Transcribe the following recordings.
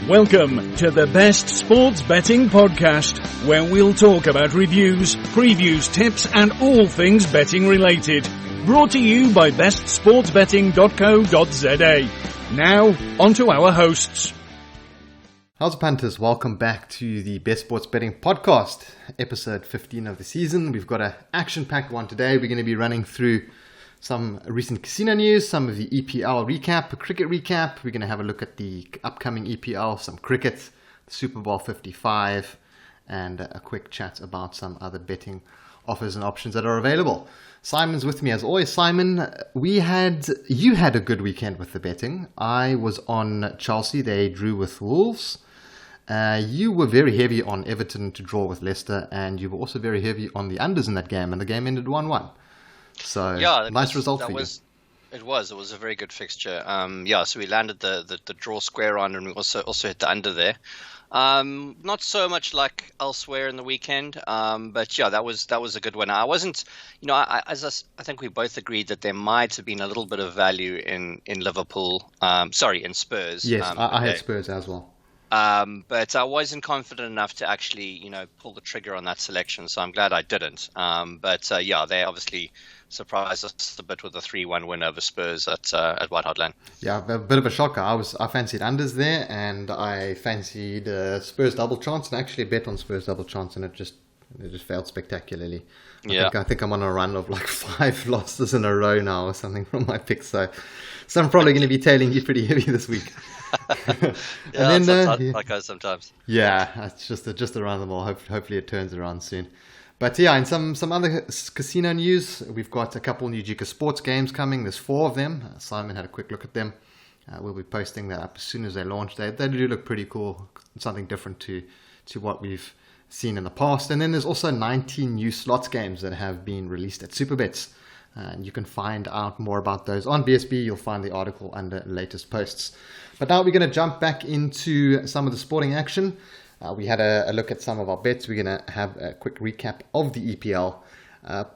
Welcome to the Best Sports Betting Podcast, where we'll talk about reviews, previews, tips, and all things betting related. Brought to you by bestsportsbetting.co.za. Now, on to our hosts. How's it, punters? Welcome back to the Best Sports Betting Podcast, episode 15 of the season. We've got an action-packed one today. We're going to be running through some recent casino news, some of the EPL recap, a cricket recap. We're going to have a look at the upcoming EPL, some cricket, Super Bowl 55, and a quick chat about some other betting offers and options that are available. Simon's with me as always. Simon, you had a good weekend with the betting. I was on Chelsea. They drew with Wolves. You were very heavy on Everton to draw with Leicester, and you were also very heavy on the unders in that game, and the game ended 1-1. So, yeah, nice result for you. It was a very good fixture. So we landed the draw square on, and we also hit the under there. Not so much like elsewhere in the weekend, but yeah, that was a good one. I wasn't, I think we both agreed that there might have been a little bit of value in Liverpool. In Spurs. Yes, I had Spurs as well. But I wasn't confident enough to actually, pull the trigger on that selection. So I'm glad I didn't. They obviously surprised us a bit with a 3-1 win over Spurs at White Hart Lane. Yeah, a bit of a shocker. I fancied unders there, and I fancied Spurs double chance, and actually bet on Spurs double chance, and it just failed spectacularly. I think I'm on a run of like 5 losses in a row now or something from my picks. So I'm probably going to be tailing you pretty heavy this week. That goes sometimes. Yeah, it's just around the ball. Hopefully it turns around soon. But yeah, in some other casino news, we've got a couple new Jika Sports games coming. There's 4 of them. Simon had a quick look at them. We'll be posting that up as soon as they launch. They do look pretty cool. Something different to what we've seen in the past. And then there's also 19 new slots games that have been released at Superbets. And you can find out more about those on BSB. You'll find the article under latest posts. But now we're going to jump back into some of the sporting action. We had a look at some of our bets. We're going to have a quick recap of the EPL. It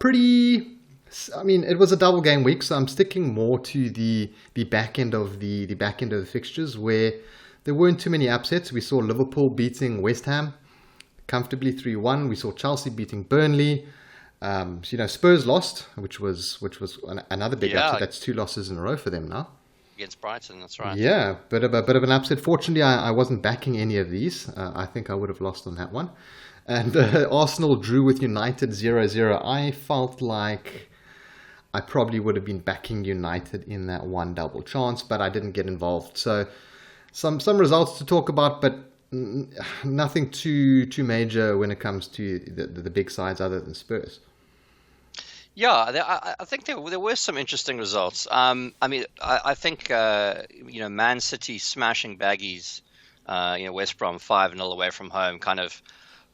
was a double game week, so I'm sticking more to the back end of the fixtures where there weren't too many upsets. We saw Liverpool beating West Ham comfortably 3-1. We saw Chelsea beating Burnley. Spurs lost, which was another big upset. That's 2 losses in a row for them now. Against Brighton, that's right. Yeah, bit of an upset. Fortunately, I wasn't backing any of these. I think I would have lost on that one. And Arsenal drew with United 0-0. I felt like I probably would have been backing United in that one double chance, but I didn't get involved. So some results to talk about, but nothing too major when it comes to the big sides other than Spurs. Yeah, I think there were some interesting results. I think Man City smashing Baggies, West Brom 5-0 away from home, kind of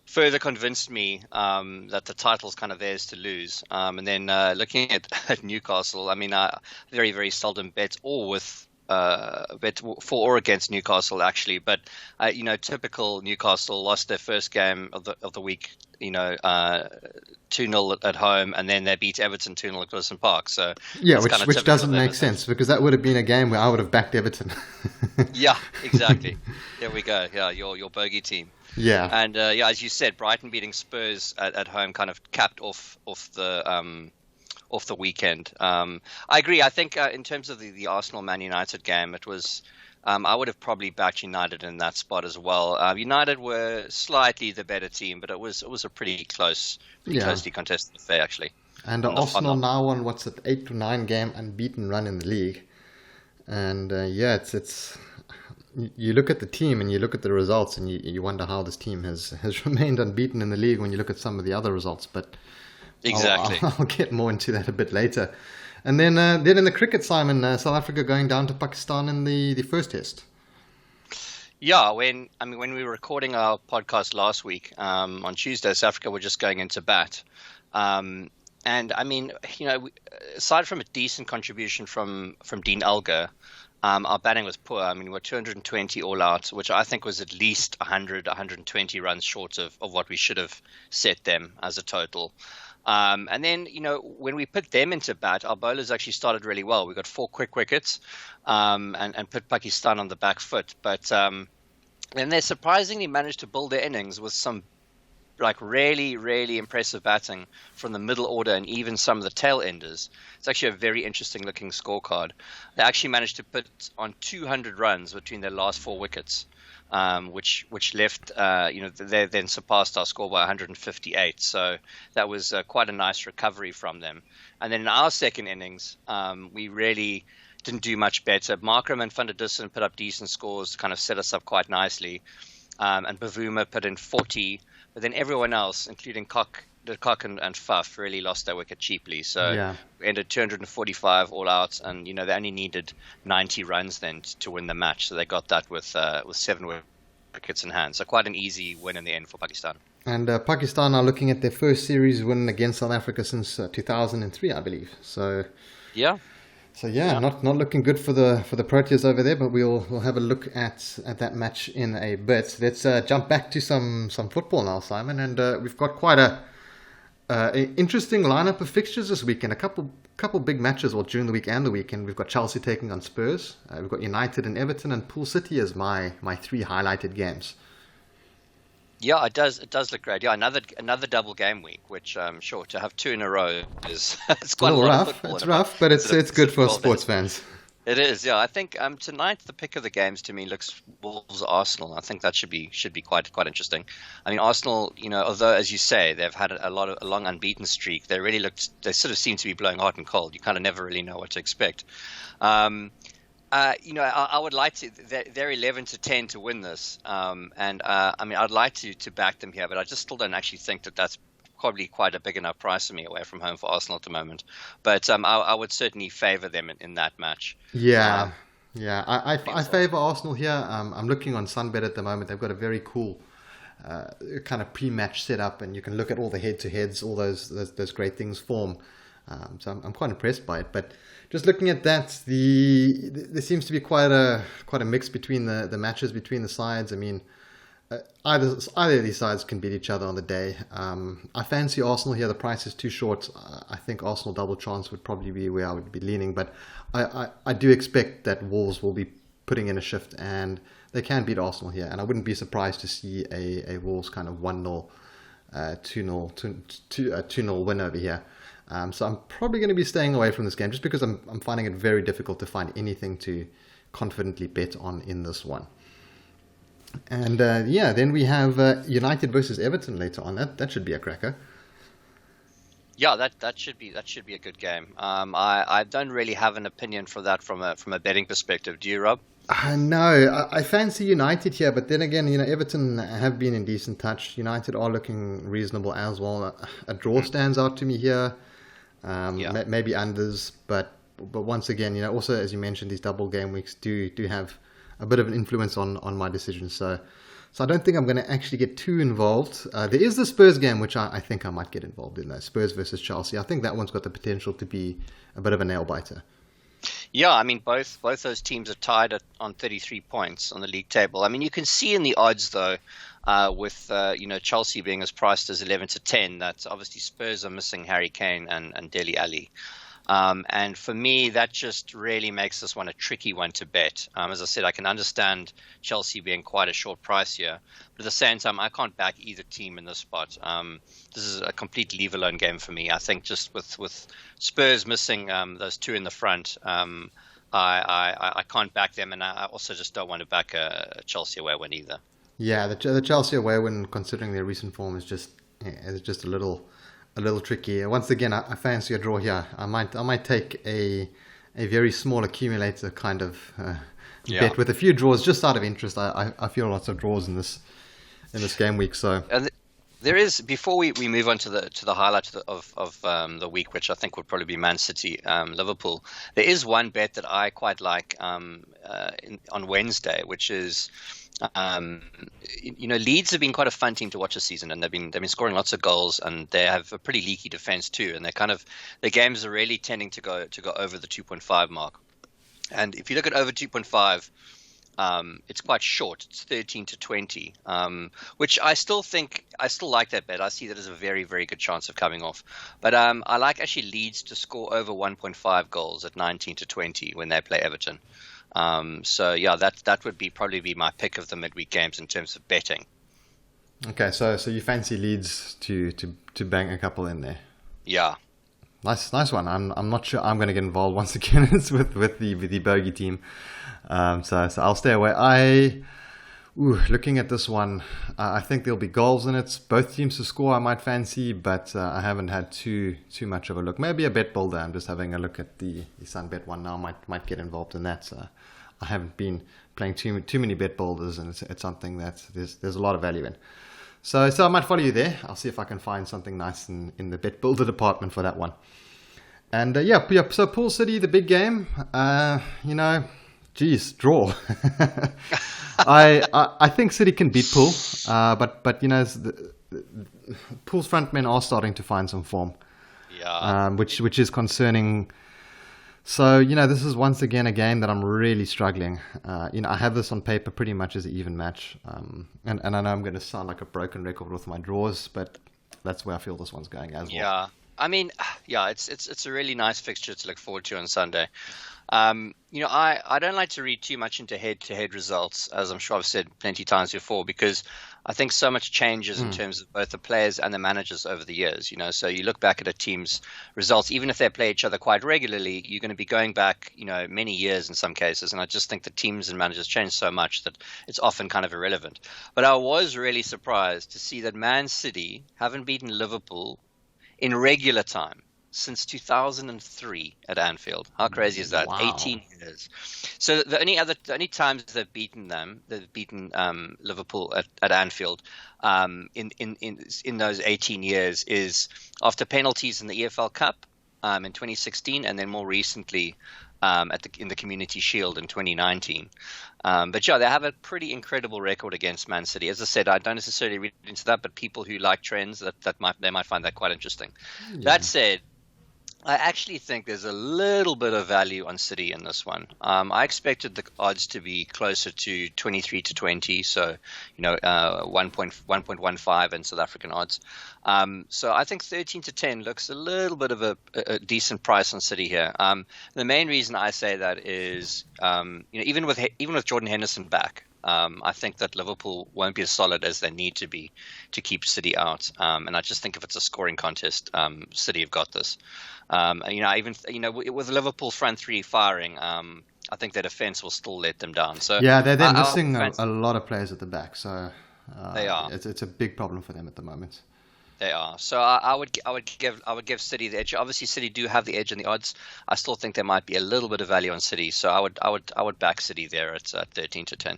further convinced me that the title's kind of theirs to lose. And then looking at Newcastle, very very seldom bet for or against Newcastle actually, but typical Newcastle lost their first game of the week, 2-0 at home, and then they beat Everton 2-0 at Goodison Park. So yeah, which doesn't make sense, because that would have been a game where I would have backed Everton. Yeah, exactly. There we go. Yeah, your bogey team. Yeah, and as you said, Brighton beating Spurs at home kind of capped off the weekend. I agree. I think in terms of the Arsenal Man United game, it was. I would have probably backed United in that spot as well. United were slightly the better team, but it was a pretty closely contested affair actually. And Arsenal now on 8 to 9 game unbeaten run in the league, and it's. You look at the team and you look at the results, and you wonder how this team has remained unbeaten in the league when you look at some of the other results, but. Exactly. I'll get more into that a bit later. And then in the cricket, Simon, South Africa going down to Pakistan in the first test. Yeah, when we were recording our podcast last week on Tuesday, South Africa were just going into bat. And aside from a decent contribution from Dean Elgar, our batting was poor. We're 220 all out, which I think was at least 120 runs short of what we should have set them as a total. And then, when we put them into bat, our bowlers actually started really well. We got 4 quick wickets and put Pakistan on the back foot. But And they surprisingly managed to build their innings with some like really, really impressive batting from the middle order and even some of the tail enders. It's actually a very interesting looking scorecard. They actually managed to put on 200 runs between their last 4 wickets, which left, they then surpassed our score by 158. So that was quite a nice recovery from them. And then in our second innings, we really didn't do much better. Markram and Van der Dussen put up decent scores to kind of set us up quite nicely. And Bavuma put in 40. But then everyone else, including Cock and Fuff, really lost their wicket cheaply. So we ended 245 all out, and they only needed 90 runs then to win the match. So they got that with 7 wickets in hand. So quite an easy win in the end for Pakistan. And Pakistan are looking at their first series win against South Africa since 2003, I believe. So not looking good for the Proteas over there, but we'll have a look at that match in a bit. Let's jump back to some football now, Simon, and we've got quite a interesting lineup of fixtures this weekend. A couple big matches, during the week and the weekend. We've got Chelsea taking on Spurs. We've got United and Everton, and Pool City as my 3 highlighted games. Yeah, it does look great. Yeah, another double game week, which sure, to have 2 in a row is it's quite a lot rough. of football. It's rough, but it's good for sports fans. It is, yeah. I think tonight the pick of the games to me looks Wolves Arsenal. I think that should be quite interesting. I mean, Arsenal, although as you say they've had a long unbeaten streak, they sort of seem to be blowing hot and cold. You kind of never really know what to expect. I would like to. They're 11-10 to win this, and I'd like to back them here, but I just still don't actually think that's probably quite a big enough price for me away from home for Arsenal at the moment. But I would certainly favour them in that match. Yeah. I favour Arsenal here. I'm looking on Sunbet at the moment. They've got a very cool kind of pre-match setup, and you can look at all the head-to-heads, all those great things form. So I'm quite impressed by it. But just looking at that, there seems to be quite a mix between the matches between the sides. I mean, either of these sides can beat each other on the day. I fancy Arsenal here. The price is too short. I think Arsenal double chance would probably be where I would be leaning. But I do expect that Wolves will be putting in a shift, and they can beat Arsenal here. And I wouldn't be surprised to see a Wolves kind of 1-0, 2-0 win over here. So I'm probably going to be staying away from this game just because I'm finding it very difficult to find anything to confidently bet on in this one. And then we have United versus Everton later on. That should be a cracker. Yeah, that should be a good game. I don't really have an opinion for that from a betting perspective. Do you, Rob? No, I fancy United here, but then again, Everton have been in decent touch. United are looking reasonable as well. A draw stands out to me here. Maybe unders, but once again, also as you mentioned, these double game weeks do have a bit of an influence on my decision. So I don't think I'm going to actually get too involved. There is the Spurs game, which I think I might get involved in, though. Spurs versus Chelsea. I think that one's got the potential to be a bit of a nail biter. Yeah, I mean, both those teams are tied on 33 points on the league table. I mean, you can see in the odds, though, with Chelsea being as priced as 11-10, that obviously Spurs are missing Harry Kane and Dele Alli. And for me, that just really makes this one a tricky one to bet. As I said, I can understand Chelsea being quite a short price here, but at the same time, I can't back either team in this spot. This is a complete leave-alone game for me. I think just with Spurs missing those 2 in the front, I can't back them, and I also just don't want to back a Chelsea away win either. Yeah, the Chelsea away win, considering their recent form, is just a little tricky. Once again, I fancy a draw here. I might take a very small accumulator kind of bet with a few draws just out of interest. I feel lots of draws in this game week. So there is, before we move on to the highlight of the week, which I think would probably be Man City Liverpool. There is one bet that I quite like on Wednesday, which is. Leeds have been quite a fun team to watch this season, and they've been scoring lots of goals, and they have a pretty leaky defense too. And their games are really tending to go over the 2.5 mark. And if you look at over 2.5, it's quite short. It's 13-20, which I still like that bet. I see that as a very, very good chance of coming off. But I like actually Leeds to score over 1.5 goals at 19-20 when they play Everton. So yeah, that would probably be my pick of the midweek games in terms of betting. Okay, so you fancy Leeds to bang a couple in there? Yeah. Nice one. I'm not sure I'm going to get involved once again. It's with the bogey team. So I'll stay away. Looking at this one, I think there'll be goals in it. Both teams to score I might fancy, but I haven't had too much of a look. Maybe a bet builder. I'm just having a look at the Sunbet one now. Might get involved in that. So I haven't been playing too many bet builders, and it's something that there's a lot of value in. So I might follow you there. I'll see if I can find something nice in the bet builder department for that one. And so Pool City, the big game. Draw. I think City can beat Pool, but Pool's front men are starting to find some form, which is concerning. So this is once again a game that I'm really struggling. I have this on paper pretty much as an even match, and I know I'm going to sound like a broken record with my draws, but that's where I feel this one's going as well. Yeah, I mean, it's a really nice fixture to look forward to on Sunday. I don't like to read too much into head-to-head results, as I'm sure I've said plenty of times before, because I think so much changes in terms of both the players and the managers over the years. So you look back at a team's results, even if they play each other quite regularly, you're going to be going back, many years in some cases. And I just think the teams and managers change so much that it's often kind of irrelevant. But I was really surprised to see that Man City haven't beaten Liverpool in regular time since 2003 at Anfield. How crazy is that? Wow. 18 years. So the only times they've beaten Liverpool at Anfield in those 18 years is after penalties in the EFL Cup in 2016, and then more recently in the Community Shield in 2019. But they have a pretty incredible record against Man City. As I said, I don't necessarily read into that, but people who like trends, they might find that quite interesting. Yeah. That said, I actually think there's a little bit of value on City in this one. I expected the odds to be closer to 23 to 20, so 1.15 in South African odds. So I think 13 to 10 looks a little bit of a decent price on City here. The main reason I say that is even with Jordan Henderson back, I think that Liverpool won't be as solid as they need to be to keep City out. And I just think if it's a scoring contest, City have got this. With Liverpool's front three firing, I think their defense will still let them down. So yeah, they're missing a lot of players at the back. So they are. It's a big problem for them at the moment. They are. So I would give City the edge. Obviously, City do have the edge in the odds. I still think there might be a little bit of value on City. So I would back City there at 13 to 10.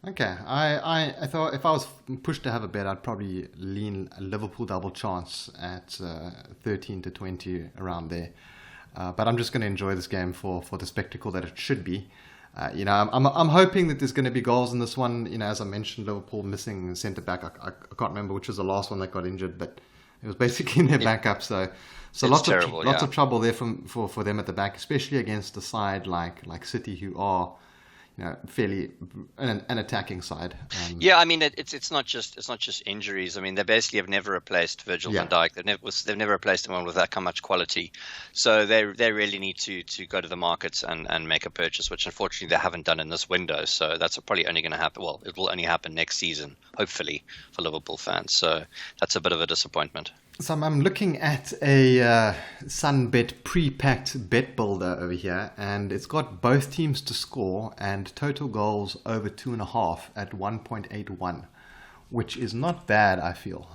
Okay, I thought if I was pushed to have a bet, I'd probably lean a Liverpool double chance at 13 to 20 around there. But I'm just going to enjoy this game for the spectacle that it should be. I'm hoping that there's going to be goals in this one. As I mentioned, Liverpool missing centre back. I can't remember which was the last one that got injured, but it was basically in their backup. So lots of trouble there for them at the back, especially against a side like City, who are fairly an attacking side. I mean it's not just injuries. I mean they basically have never replaced Virgil van Dijk. They've never replaced anyone with that much quality. So they really need to go to the markets and make a purchase, which unfortunately they haven't done in this window. So that's probably only going to happen. Well, it will only happen next season, hopefully, for Liverpool fans. So that's a bit of a disappointment. So I'm looking at a Sunbet pre-packed bet builder over here, and it's got both teams to score and total goals over 2.5 at 1.81, which is not bad, I feel.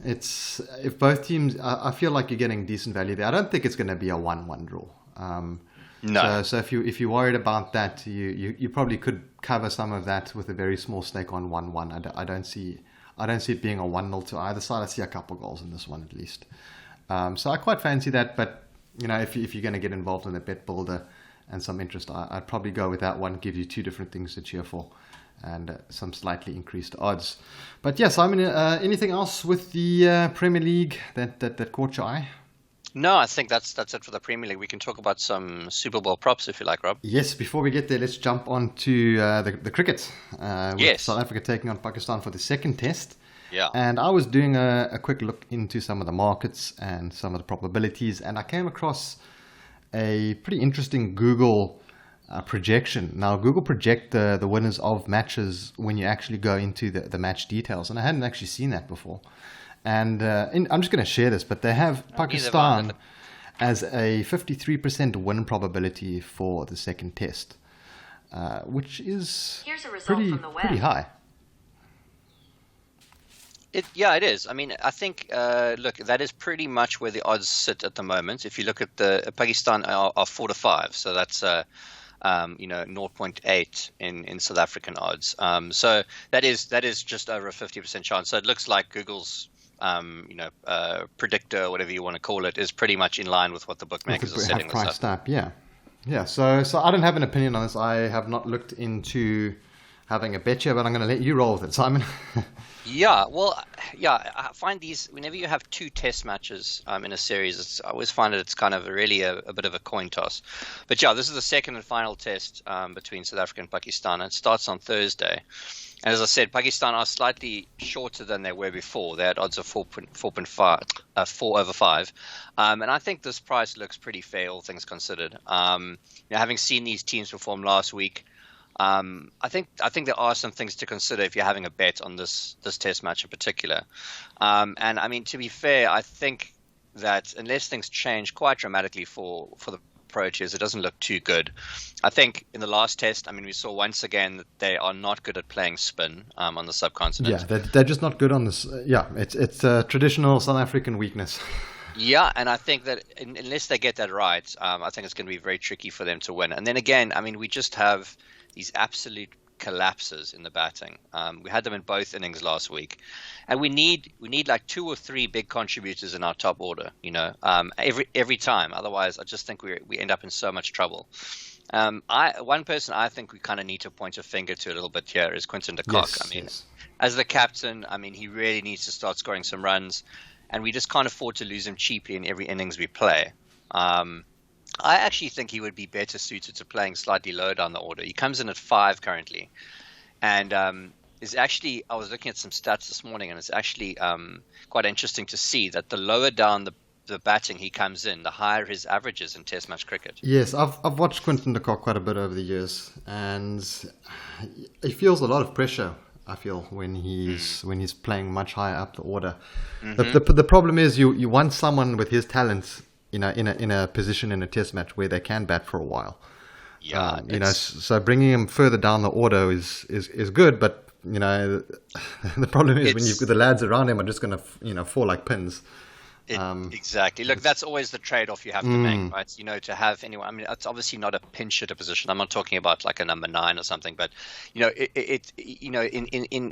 It's if both teams, I feel like you're getting decent value there. I don't think it's going to be a 1-1 draw. No. So if you're worried about that, you probably could cover some of that with a very small stake on 1-1. I don't see it being a 1-0 to either side. I see a couple goals in this one at least. So I quite fancy that. But if you're going to get involved in the bet builder and some interest, I'd probably go with that one. Give you two different things to cheer for, and some slightly increased odds. But yes, I mean, anything else with the Premier League that caught your eye? No, I think that's it for the Premier League. We can talk about some Super Bowl props if you like, Rob. Yes, before we get there, let's jump on to the cricket. With South Africa taking on Pakistan for the second test. Yeah. And I was doing a quick look into some of the markets and some of the probabilities, and I came across a pretty interesting Google projection. Now, Google project the winners of matches when you actually go into the match details, and I hadn't actually seen that before. And I'm just going to share this, but they have Pakistan as a 53% win probability for the second test, which is pretty high. It is. I mean, I think, look, that is pretty much where the odds sit at the moment. If you look at the Pakistan are 4-5, so that's 0.8 in South African odds. So that is just over a 50% chance. So it looks like Google's predictor, whatever you want to call it, is pretty much in line with what the bookmakers are setting this up. Yeah. So I don't have an opinion on this. I have not looked into having a bet here, but I'm going to let you roll with it, Simon. I find these, whenever you have two test matches in a series, I always find that it's kind of really a bit of a coin toss. But this is the second and final test between South Africa and Pakistan. It starts on Thursday. And as I said, Pakistan are slightly shorter than they were before. They had odds of 4/5. And I think this price looks pretty fair, all things considered. Having seen these teams perform last week, I think there are some things to consider if you're having a bet on this test match in particular. And I mean, to be fair, I think that unless things change quite dramatically for the Proteas, it doesn't look too good. I think in the last test, I mean, we saw once again that they are not good at playing spin on the subcontinent. Yeah, they're just not good on this. It's a traditional South African weakness. Yeah, and I think that unless they get that right, I think it's going to be very tricky for them to win. And then again, I mean, we just have these absolute collapses in the batting. We had them in both innings last week, and we need like 2 or 3 big contributors in our top order. Every time. Otherwise, I just think we end up in so much trouble. One person I think we kind of need to point a finger to a little bit here is Quinton de Kock. As the captain, I mean, he really needs to start scoring some runs, and we just can't afford to lose him cheaply in every innings we play. I actually think he would be better suited to playing slightly lower down the order. He comes in at 5 currently, and is actually, I was looking at some stats this morning, and it's actually quite interesting to see that the lower down the batting he comes in, the higher his averages in Test match cricket. Yes, I've watched Quinton de Kock quite a bit over the years, and he feels a lot of pressure, I feel, when he's playing much higher up the order. Mm-hmm. The problem is you want someone with his talents in a position in a test match where they can bat for a while. So bringing him further down the order is good, but the problem is when you've got the lads around him are just going to fall like pins. Exactly. Look, that's always the trade-off you have to make, right? To have anyone. I mean, it's obviously not a pinch hitter position. I'm not talking about like a number 9 or something, but in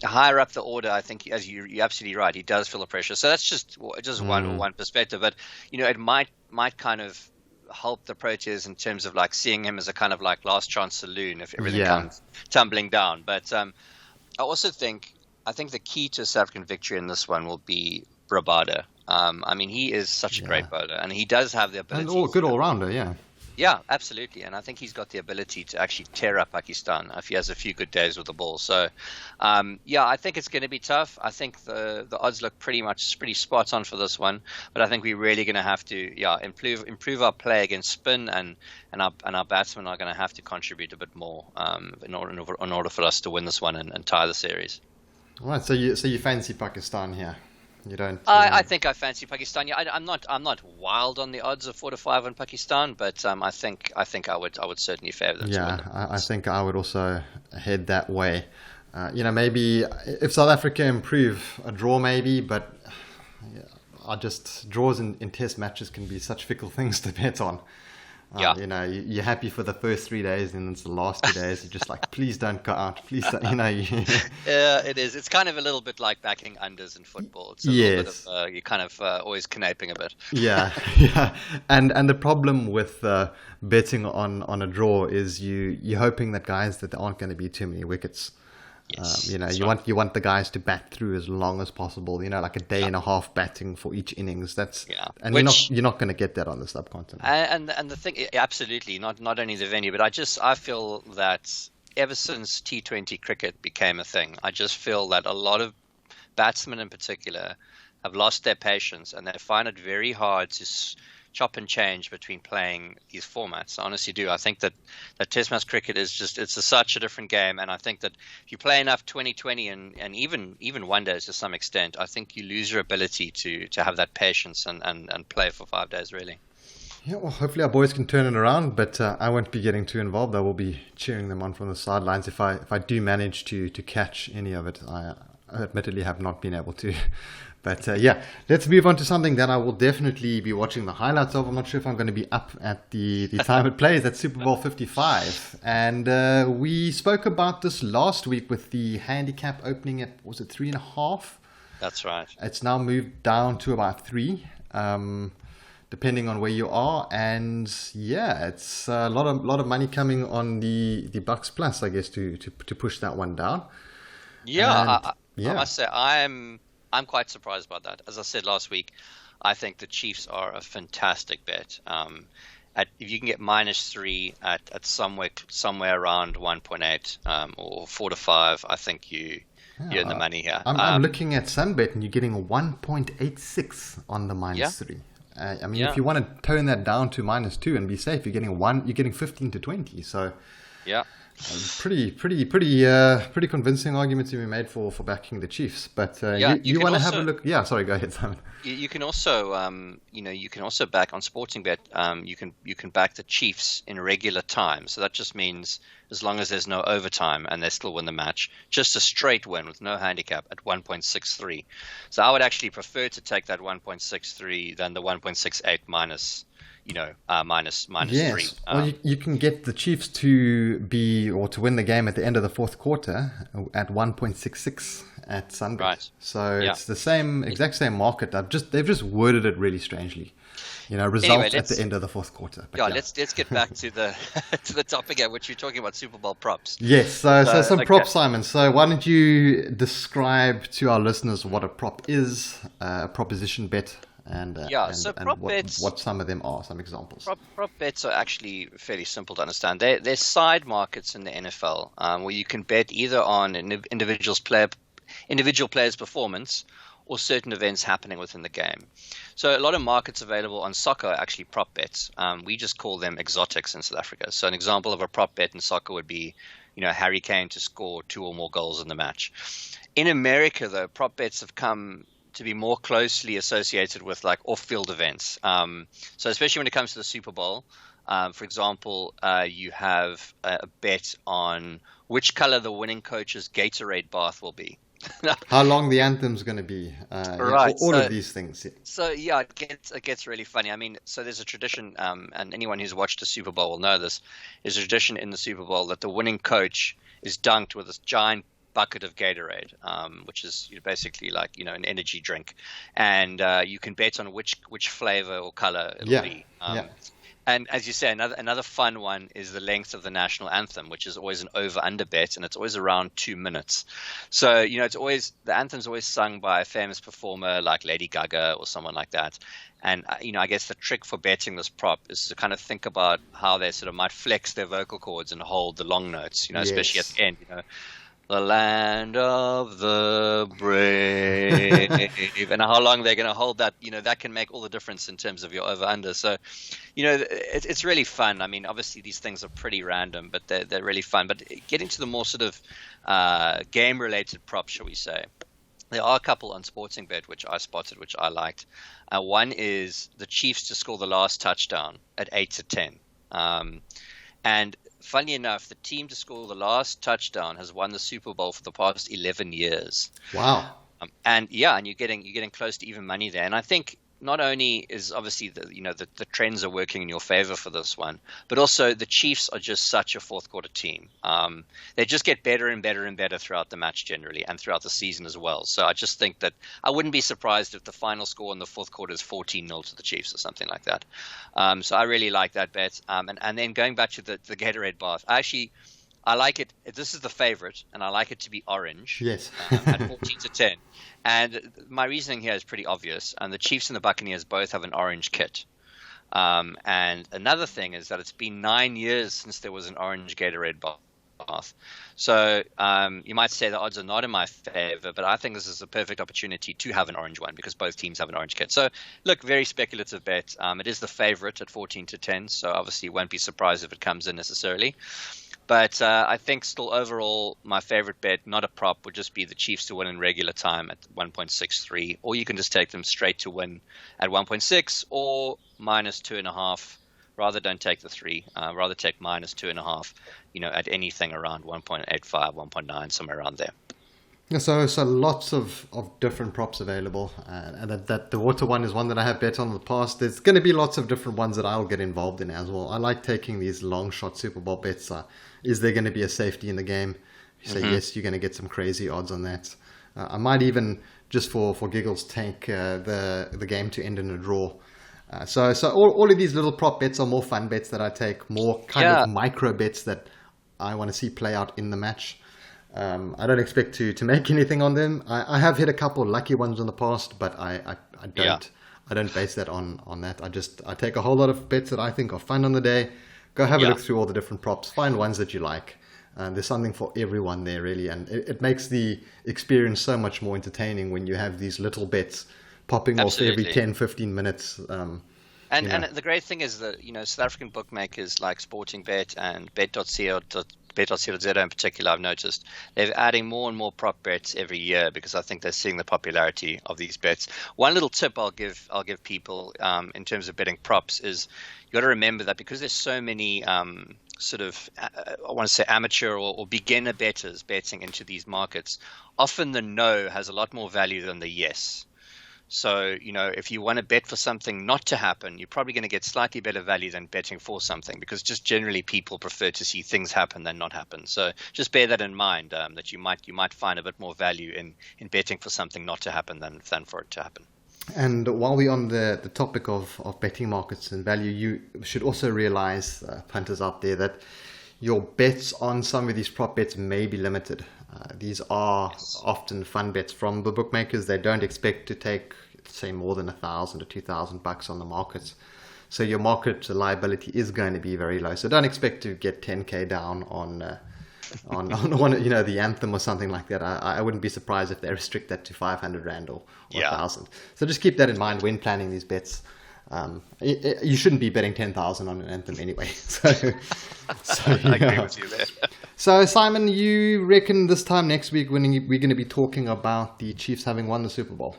higher up the order, I think, as you're absolutely right, he does feel the pressure. So that's just one perspective, but it might kind of help the Proteas in terms of like seeing him as a kind of like last chance saloon if everything comes tumbling down. But I also think the key to a South African victory in this one will be Rabada. I mean, he is such a great bowler, and he does have the ability. And good all-rounder, yeah. Yeah, absolutely. And I think he's got the ability to actually tear up Pakistan if he has a few good days with the ball. So, I think it's going to be tough. I think the odds look pretty spot on for this one. But I think we're really going to have to, improve our play against spin, and our batsmen are going to have to contribute a bit more in order for us to win this one and tie the series. All right. So you fancy Pakistan here? You don't. I think I fancy Pakistan. Yeah, I'm not wild on the odds of 4-5 on Pakistan, but I think I would certainly favour them. Yeah, I think I would also head that way. Maybe if South Africa improve, a draw maybe, but draws in Test matches can be such fickle things to bet on. You're happy for the first 3 days, and it's the last 2 days. You're just like, please don't go out. Please don't, Yeah, it is. It's kind of a little bit like backing unders in football. It's a little bit of, you're kind of always canaping a bit. Yeah. And the problem with betting on a draw is you're hoping that guys that there aren't going to be too many wickets. Yes, you want the guys to bat through as long as possible. Like a day and a half batting for each innings. And you're not going to get that on the subcontinent. And the thing, absolutely, not only the venue, but I feel that ever since T20 cricket became a thing, I just feel that a lot of batsmen in particular have lost their patience, and they find it very hard chop and change between playing these formats. I honestly do. I think that Test match cricket is such a different game, and I think that if you play enough 2020 and even one days to some extent, I think you lose your ability to have that patience and play for 5 days really. Yeah, well, hopefully our boys can turn it around, but I won't be getting too involved. I will be cheering them on from the sidelines if I do manage to catch any of it. I admittedly have not been able to. But yeah, let's move on to something that I will definitely be watching the highlights of. I'm not sure if I'm going to be up at the time it plays. That's Super Bowl 55. And we spoke about this last week with the handicap opening at, was it 3.5? That's right. It's now moved down to about 3, depending on where you are. And yeah, it's a lot of money coming on the Bucks Plus, I guess, to push that one down. Yeah, I must say I'm quite surprised about that. As I said last week, I think the Chiefs are a fantastic bet. If you can get -3 at somewhere around 1.8 or 4 to 5, I think you're in the money here. I'm looking at Sunbet and you're getting a 1.86 on the -3. I mean, if you want to tone that down to -2 and be safe, you're getting 15 to 20. So yeah. Pretty convincing arguments to be made for backing the Chiefs, but you want to have a look. Yeah, sorry, go ahead, Simon. You can also, you can also back on Sporting Bet. You can back the Chiefs in regular time. So that just means as long as there's no overtime and they still win the match, just a straight win with no handicap at 1.63. So I would actually prefer to take that 1.63 than the 1.68 minus yes. 3. Well, you can get the Chiefs to win the game at the end of the fourth quarter at 1.66 at Sunday. Right. So it's the exact same market. They've just worded it really strangely. Results at the end of the fourth quarter. But let's get back to the to the topic at which you're talking about Super Bowl props. Yes, so some props, Simon. So why don't you describe to our listeners what a prop is, a proposition bet, and prop bets, what some of them are, some examples. Prop bets are actually fairly simple to understand. They're side markets in the NFL where you can bet either on an individual player's performance or certain events happening within the game. So a lot of markets available on soccer are actually prop bets. We just call them exotics in South Africa. So an example of a prop bet in soccer would be, Harry Kane to score 2 or more goals in the match. In America, though, prop bets have come to be more closely associated with like off-field events. So especially when it comes to the Super Bowl, for example, you have a bet on which color the winning coach's Gatorade bath will be. How long the anthem's going to be, right? All of these things. So yeah, it gets really funny. I mean, so there's a tradition, and anyone who's watched the Super Bowl will know this. There's a tradition in the Super Bowl that the winning coach is dunked with this giant bucket of Gatorade, which is basically like an energy drink, and you can bet on which flavor or color it'll be. And as you say, another fun one is the length of the national anthem, which is always an over/under bet, and it's always around 2 minutes. So it's always the anthem's always sung by a famous performer like Lady Gaga or someone like that. And I guess the trick for betting this prop is to kind of think about how they sort of might flex their vocal cords and hold the long notes, especially at the end. The land of the brave, and how long they're going to hold that, that can make all the difference in terms of your over/under. So, it's really fun. I mean, obviously these things are pretty random, but they're really fun. But getting to the more sort of game-related props, shall we say, there are a couple on Sporting Bet which I spotted, which I liked. One is the Chiefs to score the last touchdown at 8 to 10, and funny enough, the team to score the last touchdown has won the Super Bowl for the past 11 years. Wow. And you're getting close to even money there. And I think not only is obviously the trends are working in your favor for this one, but also the Chiefs are just such a fourth quarter team. They just get better and better and better throughout the match generally and throughout the season as well. So I just think that I wouldn't be surprised if the final score in the fourth quarter is 14-0 to the Chiefs or something like that. So I really like that bet. And then going back to the Gatorade bath, I like it. This is the favorite, and I like it to be orange. Yes. At 14 to 10. And my reasoning here is pretty obvious. And the Chiefs and the Buccaneers both have an orange kit. And another thing is that it's been 9 years since there was an orange Gatorade bath. path. So you might say the odds are not in my favor, but I think this is a perfect opportunity to have an orange one because both teams have an orange kit. So look, very speculative bet. It is the favorite at 14-10, so obviously won't be surprised if it comes in necessarily. But I think still overall, my favorite bet, not a prop, would just be the Chiefs to win in regular time at 1.63, or you can just take them straight to win at 1.6 or minus 2.5. Rather don't take the 3. Rather take minus 2.5. At anything around 1.85, 1.9, somewhere around there. Yeah, so lots of different props available, and that the water one is one that I have bet on in the past. There's going to be lots of different ones that I'll get involved in as well. I like taking these long shot Super Bowl bets. Is there going to be a safety in the game? You say yes, you're going to get some crazy odds on that. I might even, just for giggles, take the game to end in a draw. So all of these little prop bets are more fun bets that I take, more kind of micro bets that I want to see play out in the match. I don't expect to make anything on them. I have hit a couple lucky ones in the past, but I don't base that on that. I take a whole lot of bets that I think are fun on the day. Go have a look through all the different props. Find ones that you like. There's something for everyone there, really, and it makes the experience so much more entertaining when you have these little bets popping off every 10, 15 minutes. And the great thing is that South African bookmakers like Sportingbet and Bet.co.za in particular, I've noticed they're adding more and more prop bets every year because I think they're seeing the popularity of these bets. One little tip I'll give people in terms of betting props is you got to remember that because there's so many I want to say amateur or beginner bettors betting into these markets, often the no has a lot more value than the yes. So, if you want to bet for something not to happen, you're probably going to get slightly better value than betting for something because just generally people prefer to see things happen than not happen. So just bear that in mind, that you might find a bit more value in betting for something not to happen than for it to happen. And while we're on the topic of betting markets and value, you should also realize, punters out there, that your bets on some of these prop bets may be limited. These are often fun bets from the bookmakers. They don't expect to take, say, more than $1,000 to $2,000 on the markets. So your market liability is going to be very low. So don't expect to get 10K down on one, the anthem or something like that. I wouldn't be surprised if they restrict that to 500 Rand or 1,000. So just keep that in mind when planning these bets. You shouldn't be betting 10,000 on an anthem anyway. So I agree with you there. So Simon, you reckon this time next week when we're going to be talking about the Chiefs having won the Super Bowl?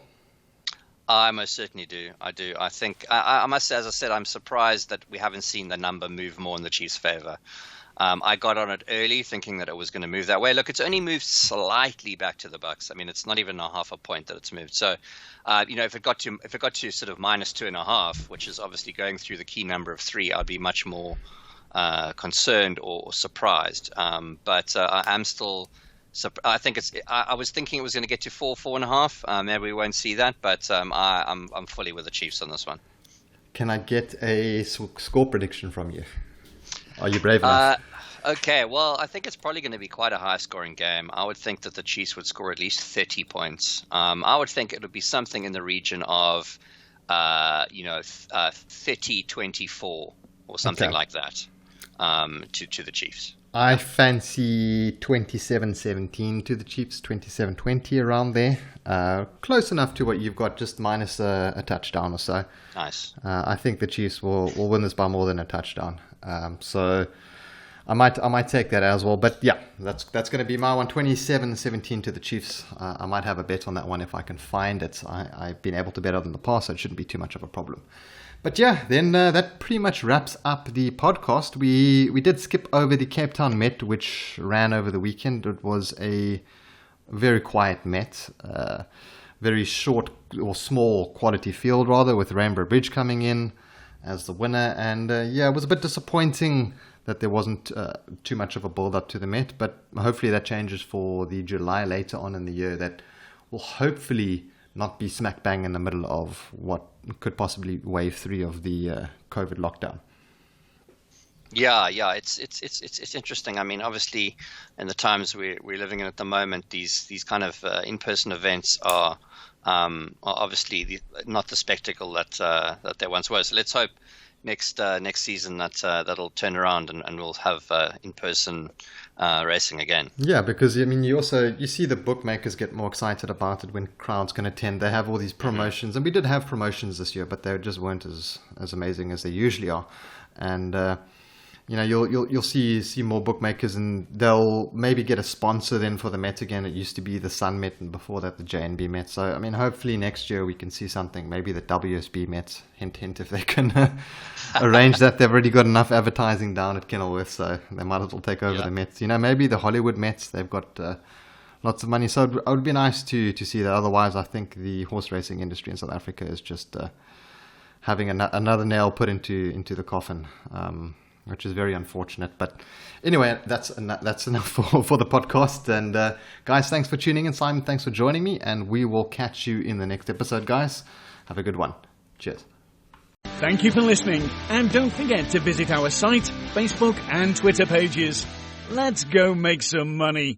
I most certainly do. I do. I think I must say, as I said, I'm surprised that we haven't seen the number move more in the Chiefs' favor. I got on it early thinking that it was going to move that way. Look, it's only moved slightly back to the Bucks. I mean, it's not even a half a point that it's moved. So, if it got to sort of minus 2.5, which is obviously going through the key number of 3, I'd be much more concerned or surprised. But I am still. I think I was thinking it was going to get to 4.5. Maybe we won't see that, but I'm fully with the Chiefs on this one. Can I get a score prediction from you? Are you brave enough? Okay, well, I think it's probably going to be quite a high-scoring game. I would think that the Chiefs would score at least 30 points. I would think it would be something in the region of, 30-24 or something like that to the Chiefs. I fancy 27-17 to the Chiefs, 27-20 around there. Close enough to what you've got, just minus a touchdown or so. Nice. I think the Chiefs will win this by more than a touchdown. So I might take that as well. But yeah, that's going to be my one, 27-17 to the Chiefs. I might have a bet on that one if I can find it. I've been able to bet on it in the past, so it shouldn't be too much of a problem. But yeah, then that pretty much wraps up the podcast. We did skip over the Cape Town Met, which ran over the weekend. It was a very quiet Met, very short or small quality field rather, with Rainbow Bridge coming in as the winner. And it was a bit disappointing that there wasn't too much of a build-up to the Met, but hopefully that changes for the July later on in the year. That will hopefully not be smack bang in the middle of what could possibly wave 3 of the COVID lockdown. Yeah, it's interesting. I mean, obviously, in the times we're living in at the moment, these kind of in-person events are obviously not the spectacle that they once were. So let's hope next season that'll turn around and we'll have in-person racing again. Yeah, because I mean, you see the bookmakers get more excited about it when crowds can attend. They have all these promotions, and we did have promotions this year, but they just weren't as amazing as they usually are. And you'll see more bookmakers, and they'll maybe get a sponsor then for the Met again. It used to be the Sun Met, and before that the JNB Met. So I mean, hopefully next year we can see something. Maybe the WSB Met. Hint, hint. If they can arrange that, they've already got enough advertising down at Kenilworth, so they might as well take over the Mets. Maybe the Hollywood Mets. They've got lots of money, so it would be nice to see that. Otherwise, I think the horse racing industry in South Africa is just having another nail put into the coffin. Which is very unfortunate. But anyway, that's enough for the podcast. And guys, thanks for tuning in. Simon, thanks for joining me. And we will catch you in the next episode, guys. Have a good one. Cheers. Thank you for listening. And don't forget to visit our site, Facebook and Twitter pages. Let's go make some money.